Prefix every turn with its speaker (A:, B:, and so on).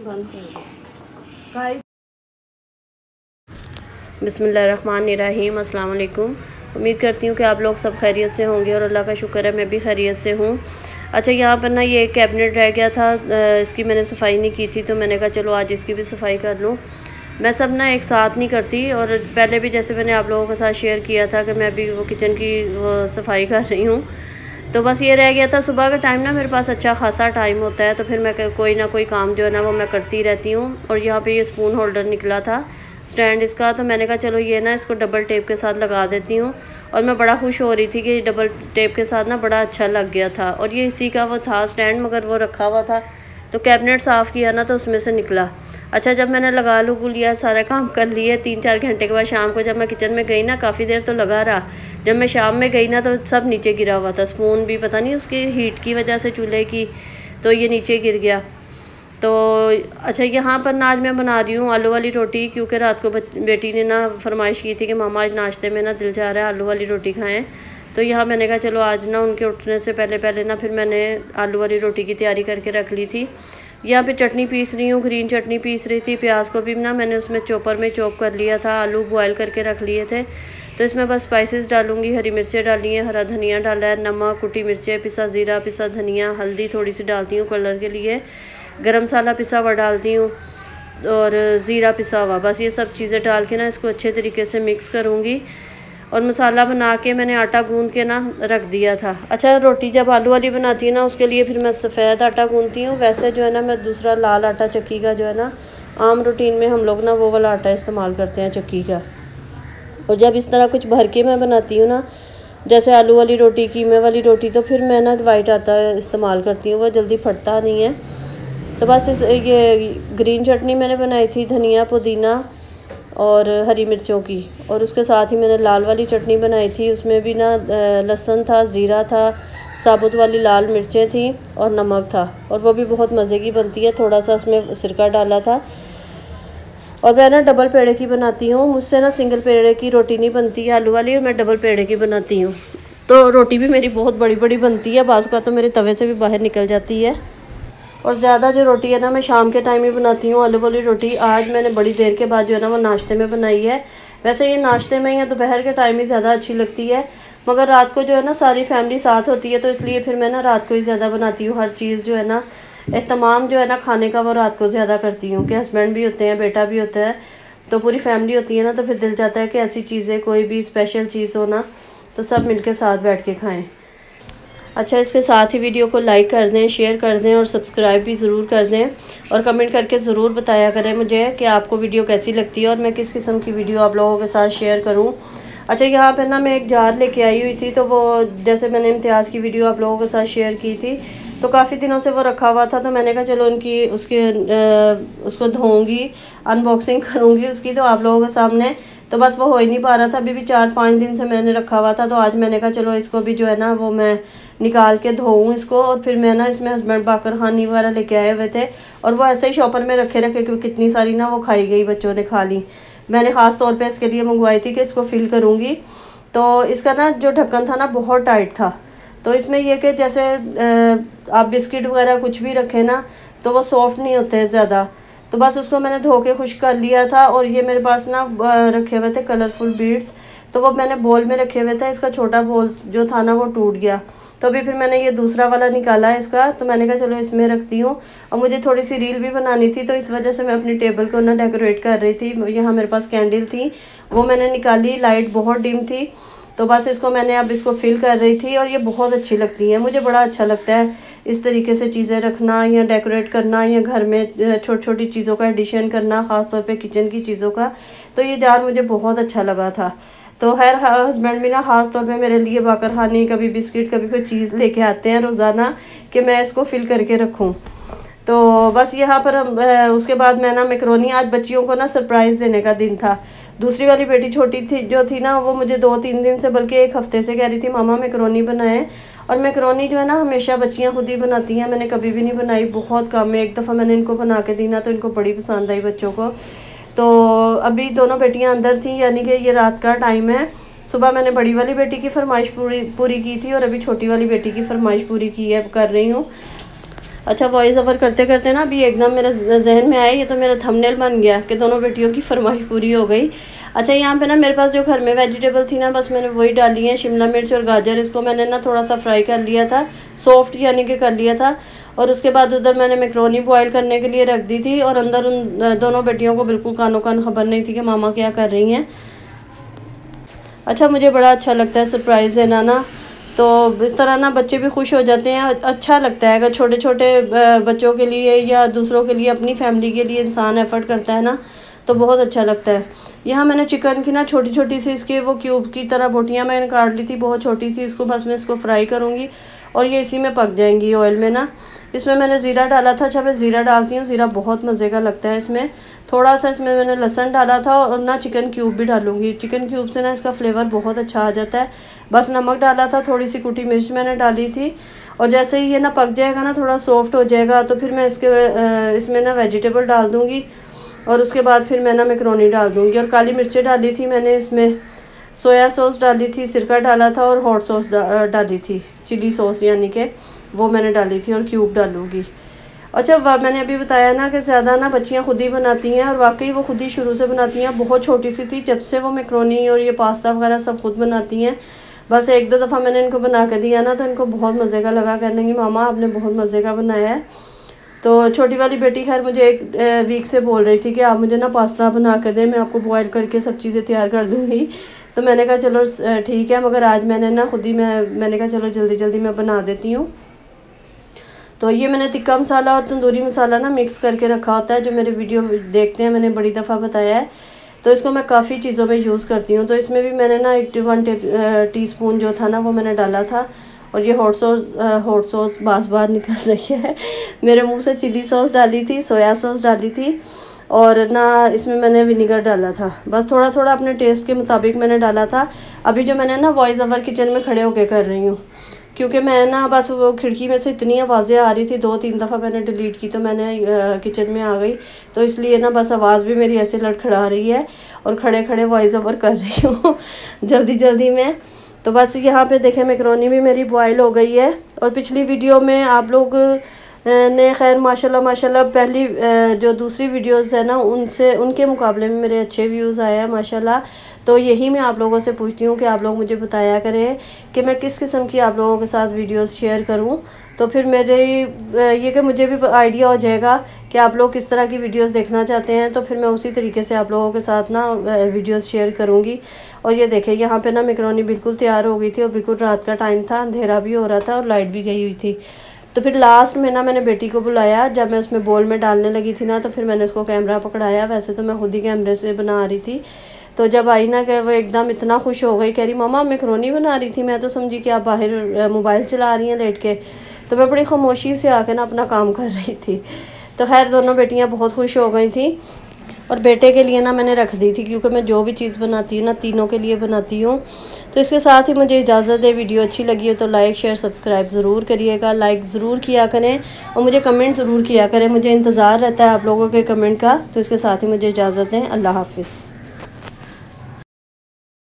A: बंद कर गाइस। बिस्मिल्लाहिर्रहमानिर्रहीम, अस्सलाम वालेकुम। उम्मीद करती हूँ कि आप लोग सब खैरियत से होंगे और अल्लाह का शुक्र है मैं भी खैरियत से हूँ। अच्छा, यहाँ पर ना ये एक कैबिनेट रह गया था, इसकी मैंने सफाई नहीं की थी, तो मैंने कहा चलो आज इसकी भी सफाई कर लूँ। मैं सब ना एक साथ नहीं करती, और पहले भी जैसे मैंने आप लोगों के साथ शेयर किया था कि मैं भी वो किचन की वो सफाई कर रही हूँ। तो बस ये रह गया था, सुबह का टाइम ना मेरे पास अच्छा खासा टाइम होता है, तो फिर मैं कोई ना कोई काम जो है ना वो मैं करती रहती हूँ। और यहाँ पे ये स्पून होल्डर निकला था स्टैंड इसका, तो मैंने कहा चलो ये ना इसको डबल टेप के साथ लगा देती हूँ। और मैं बड़ा खुश हो रही थी कि डबल टेप के साथ ना बड़ा अच्छा लग गया था। और ये इसी का वो था स्टैंड, मगर वो रखा हुआ था, तो कैबिनेट साफ़ किया ना तो उसमें से निकला। अच्छा, जब मैंने लगा लिया, सारा काम कर लिए, 3-4 घंटे के बाद शाम को जब मैं किचन में गई ना, काफ़ी देर तो लगा रहा। जब मैं शाम में गई ना तो सब नीचे गिरा हुआ था, स्पून भी पता नहीं उसकी हीट की वजह से चूल्हे की, तो ये नीचे गिर गया। तो अच्छा, यहाँ पर ना आज मैं बना रही हूँ आलू वाली रोटी, क्योंकि रात को बेटी ने ना फरमाइश की थी कि मामा आज नाश्ते में ना दिल चाह रहा है आलू वाली रोटी खाएँ। तो यहाँ मैंने कहा चलो आज ना उनके उठने से पहले ना फिर मैंने आलू वाली रोटी की तैयारी करके रख ली थी। यहाँ पे चटनी पीस रही हूँ, ग्रीन चटनी पीस रही थी। प्याज को भी ना मैंने उसमें चॉपर में चॉप कर लिया था, आलू बॉयल करके रख लिए थे। तो इसमें बस स्पाइसेस डालूँगी, हरी मिर्चें डाली हैं, हरा धनिया डाला है, नमक, कुटी मिर्चें, पिसा ज़ीरा, पिसा धनिया, हल्दी थोड़ी सी डालती हूँ कलर के लिए, गरम मसाला पिसा हुआ डालती हूँ और ज़ीरा पिसा हुआ। बस ये सब चीज़ें डाल के ना इसको अच्छे तरीके से मिक्स करूँगी। और मसाला बना के मैंने आटा गूंद के ना रख दिया था। अच्छा, रोटी जब आलू वाली बनाती है ना उसके लिए फिर मैं सफ़ेद आटा गूंदती हूँ। वैसे जो है ना मैं दूसरा लाल आटा चक्की का जो है ना आम रूटीन में हम लोग ना वो वाला आटा इस्तेमाल करते हैं चक्की का। और जब इस तरह कुछ भर के मैं बनाती हूँ ना, जैसे आलू वाली रोटी, कीमे वाली रोटी, तो फिर मैं ना वाइट आटा इस्तेमाल करती हूँ, वो जल्दी फटता नहीं है। तो बस ये ग्रीन चटनी मैंने बनाई थी, धनिया पुदीना और हरी मिर्चों की, और उसके साथ ही मैंने लाल वाली चटनी बनाई थी, उसमें भी ना लहसुन था, ज़ीरा था, साबुत वाली लाल मिर्चें थी और नमक था, और वो भी बहुत मज़े की बनती है। थोड़ा सा उसमें सिरका डाला था। और मैं ना डबल पेड़े की बनाती हूँ, मुझसे ना सिंगल पेड़े की रोटी नहीं बनती है आलू वाली, और मैं डबल पेड़े की बनाती हूँ। तो रोटी भी मेरी बहुत बड़ी बड़ी बनती है, बाज़ का तो मेरे तवे से भी बाहर निकल जाती है। और ज़्यादा जो रोटी है ना मैं शाम के टाइम ही बनाती हूँ आलू वाली रोटी। आज मैंने बड़ी देर के बाद जो है ना वो नाश्ते में बनाई है। वैसे ये नाश्ते में या दोपहर के टाइम ही ज़्यादा अच्छी लगती है, मगर रात को जो है ना सारी फैमिली साथ होती है, तो इसलिए फिर मैं ना रात को ही ज़्यादा बनाती हूँ। हर चीज़ जो है ना, एहतमाम जो है ना खाने का, वो रात को ज़्यादा करती हूँ कि हस्बैंड भी होते हैं, बेटा भी होता है, तो पूरी फैमिली होती है ना, तो फिर दिल चाहता है कि ऐसी चीज़ें, कोई भी स्पेशल चीज़ हो ना, तो सब मिलके साथ बैठ के खाएँ। अच्छा, इसके साथ ही वीडियो को लाइक कर दें, शेयर कर दें और सब्सक्राइब भी ज़रूर कर दें, और कमेंट करके ज़रूर बताया करें मुझे कि आपको वीडियो कैसी लगती है और मैं किस किस्म की वीडियो आप लोगों के साथ शेयर करूं। अच्छा, यहाँ पर ना मैं एक जार लेके आई हुई थी, तो वो जैसे मैंने इम्तियाज़ की वीडियो आप लोगों के साथ शेयर की थी, तो काफ़ी दिनों से वो रखा हुआ था, तो मैंने कहा चलो उसको धोऊँगी, अनबॉक्सिंग करूँगी उसकी, तो आप लोगों के सामने। तो बस वो हो ही नहीं पा रहा था, अभी भी 4-5 दिन से मैंने रखा हुआ था, तो आज मैंने कहा चलो इसको भी जो है ना वो मैं निकाल के धोऊँ इसको। और फिर मैं ना इसमें हस्बैंड बाकर खानी वगैरह लेके आए हुए थे, और वो ऐसे ही शॉपर में रखे क्योंकि कितनी सारी ना वो खाई गई, बच्चों ने खा ली। मैंने ख़ास तौर पे इसके लिए मंगवाई थी कि इसको फिल करूँगी। तो इसका ना जो ढक्कन था ना बहुत टाइट था, तो इसमें यह कि जैसे आप बिस्किट वगैरह कुछ भी रखें ना तो वो सॉफ्ट नहीं होते ज़्यादा। तो बस उसको मैंने धो के खुश कर लिया था, और ये मेरे पास ना रखे हुए थे कलरफुल बीड्स, तो वो मैंने बोल में रखे हुए थे। इसका छोटा बोल जो था ना वो टूट गया, तो अभी फिर मैंने ये दूसरा वाला निकाला है इसका, तो मैंने कहा चलो इसमें रखती हूँ। और मुझे थोड़ी सी रील भी बनानी थी, तो इस वजह से मैं अपनी टेबल को ना डेकोरेट कर रही थी। यहाँ मेरे पास कैंडल थी, वो मैंने निकाली, लाइट बहुत डिम थी, तो बस इसको मैंने अब इसको फिल कर रही थी। और ये बहुत अच्छी लगती है, मुझे बड़ा अच्छा लगता है इस तरीके से चीज़ें रखना या डेकोरेट करना, या घर में छोटी छोटी चीज़ों का एडिशन करना, ख़ास तौर पे किचन की चीज़ों का। तो ये जार मुझे बहुत अच्छा लगा था। तो खैर हस्बैंड भी ना ख़ास तौर पे मेरे लिए बाकर खानी, कभी बिस्किट, कभी कोई चीज़ लेके आते हैं रोज़ाना कि मैं इसको फिल करके रखूँ। तो बस यहाँ पर उसके बाद मैं ना मैकरोनी, आज बच्चियों को ना सरप्राइज़ देने का दिन था। दूसरी वाली बेटी छोटी थी जो थी ना, वो मुझे 2-3 दिन से, बल्कि 1 हफ़्ते से कह रही थी मामा मैकरोनी बनाएं। और मैकरोनी जो है ना हमेशा बच्चियाँ खुद ही बनाती हैं, मैंने कभी भी नहीं बनाई, बहुत कम है। एक दफ़ा मैंने इनको बना के दी ना तो इनको बड़ी पसंद आई बच्चों को। तो अभी दोनों बेटियाँ अंदर थी, यानी कि ये रात का टाइम है। सुबह मैंने बड़ी वाली बेटी की फरमाइश पूरी की थी, और अभी छोटी वाली बेटी की फरमाइश पूरी की है, कर रही हूँ। अच्छा, वॉइस ओवर करते करते ना अभी एकदम मेरे जहन में आया, ये तो मेरा थंबनेल बन गया कि दोनों बेटियों की फरमाइश पूरी हो गई। अच्छा, यहाँ पे ना मेरे पास जो घर में वेजिटेबल थी ना, बस मैंने वही डाली है, शिमला मिर्च और गाजर। इसको मैंने ना थोड़ा सा फ्राई कर लिया था, सॉफ्ट यानी कि कर लिया था। और उसके बाद उधर मैंने मैक्रोनी बॉयल करने के लिए रख दी थी, और अंदर उन दोनों बेटियों को बिल्कुल कानो कान खबर नहीं थी कि मामा क्या कर रही हैं। अच्छा, मुझे बड़ा अच्छा लगता है सरप्राइज़ देना ना, तो इस तरह ना बच्चे भी खुश हो जाते हैं। अच्छा लगता है अगर छोटे छोटे बच्चों के लिए या दूसरों के लिए, अपनी फैमिली के लिए इंसान एफ़र्ट करता है ना, तो बहुत अच्छा लगता है। यहाँ मैंने चिकन की ना छोटी छोटी सी इसके वो क्यूब की तरह बोटियाँ मैंने काट ली थी, बहुत छोटी सी। इसको बस मैं इसको फ्राई करूँगी और ये इसी में पक जाएंगी ऑयल में ना। इसमें मैंने ज़ीरा डाला था। अच्छा, मैं ज़ीरा डालती हूँ, ज़ीरा बहुत मज़े का लगता है इसमें। थोड़ा सा इसमें मैंने लहसुन डाला था, और ना चिकन क्यूब भी डालूँगी। चिकन क्यूब से ना इसका फ्लेवर बहुत अच्छा आ जाता है। बस नमक डाला था, थोड़ी सी कुटी मिर्च मैंने डाली थी। और जैसे ही ये ना पक जाएगा ना, थोड़ा सॉफ्ट हो जाएगा, तो फिर मैं इसमें ना वेजिटेबल डाल दूँगी। और उसके बाद फिर मैं ना मैक्रोनी डाल दूँगी। और काली मिर्चें डाली थी मैंने इसमें, सोया सॉस डाली थी, सिरका डाला था, और हॉट सॉस डाली थी, चिली सॉस यानी कि वो मैंने डाली थी, और क्यूब डालूँगी। अच्छा, मैंने अभी बताया ना कि ज़्यादा ना बच्चियाँ खुद ही बनाती हैं, और वाकई वो खुद ही शुरू से बनाती हैं। बहुत छोटी सी थी जब से वो मैक्रोनी और ये पास्ता वगैरह सब खुद बनाती हैं। बस एक दो दफ़ा मैंने इनको बना के दिया ना, तो इनको बहुत मज़े का लगा, कहने की मामा आपने बहुत मज़े का बनाया है। तो छोटी वाली बेटी खैर मुझे एक वीक से बोल रही थी कि आप मुझे ना पास्ता बना कर दें, मैं आपको बॉयल करके सब चीज़ें तैयार कर दूँगी। तो मैंने कहा चलो ठीक है, मगर आज मैंने ना खुद ही मैंने कहा चलो जल्दी जल्दी मैं बना देती हूँ। तो ये मैंने टिक्का मसाला और तंदूरी मसाला ना मिक्स करके रखा होता है, जो मेरे वीडियो देखते हैं मैंने बड़ी दफ़ा बताया है। तो इसको मैं काफ़ी चीज़ों में यूज़ करती हूँ। तो इसमें भी मैंने ना 1 टीस्पून जो था ना वो मैंने डाला था। और ये हॉट सॉस बार निकल रही है मेरे मुंह से। चिली सॉस डाली थी, सोया सॉस डाली थी, और ना इसमें मैंने विनीगर डाला था। बस थोड़ा थोड़ा अपने टेस्ट के मुताबिक मैंने डाला था। अभी जो मैंने ना वॉइस ओवर किचन में खड़े होके कर रही हूँ, क्योंकि मैं ना बस वो खिड़की में से इतनी आवाज़ें आ रही थी, 2-3 दफ़ा मैंने डिलीट की तो मैंने किचन में आ गई। तो इसलिए ना बस आवाज़ भी मेरी ऐसे लड़खड़ा रही है, और खड़े खड़े वॉइस ओवर कर रही हूँ जल्दी जल्दी में। तो बस यहाँ पे देखें मैक्रोनी भी मेरी बॉयल हो गई है। और पिछली वीडियो में आप लोग ने खैर माशाल्लाह पहली जो दूसरी वीडियोस है ना, उनके मुकाबले में मेरे अच्छे व्यूज़ आए हैं माशाल्लाह। तो यही मैं आप लोगों से पूछती हूँ कि आप लोग मुझे बताया करें कि मैं किस किस्म की आप लोगों के साथ वीडियोस शेयर करूँ, तो फिर मेरे ये कि मुझे भी आइडिया हो जाएगा कि आप लोग किस तरह की वीडियोस देखना चाहते हैं। तो फिर मैं उसी तरीके से आप लोगों के साथ ना वीडियोस शेयर करूँगी। और ये देखें यहाँ पे ना मैक्रोनी बिल्कुल तैयार हो गई थी, और बिल्कुल रात का टाइम था, अंधेरा भी हो रहा था, और लाइट भी गई हुई थी। तो फिर लास्ट में ना मैंने बेटी को बुलाया, जब मैं उसमें बोल में डालने लगी थी ना, तो फिर मैंने उसको कैमरा पकड़ाया। वैसे तो मैं खुद ही कैमरे से बना रही थी। तो जब आई ना कि वो एकदम इतना खुश हो गई, कह रही मामा मैक्रोनी बना रही थी, मैं तो समझी कि आप बाहर मोबाइल चला रही हैं लेट के। तो मैं बड़ी खामोशी से आके ना अपना काम कर रही थी। तो खैर दोनों बेटियां बहुत खुश हो गई थी। और बेटे के लिए ना मैंने रख दी थी, क्योंकि मैं जो भी चीज़ बनाती हूँ ना तीनों के लिए बनाती हूँ। तो इसके साथ ही मुझे इजाज़त है। वीडियो अच्छी लगी हो तो लाइक शेयर सब्सक्राइब ज़रूर करिएगा, लाइक ज़रूर किया करें, और मुझे कमेंट ज़रूर किया करें। मुझे इंतज़ार रहता है आप लोगों के कमेंट का। तो इसके साथ ही मुझे इजाज़त दें। अल्लाह हाफ़िज़।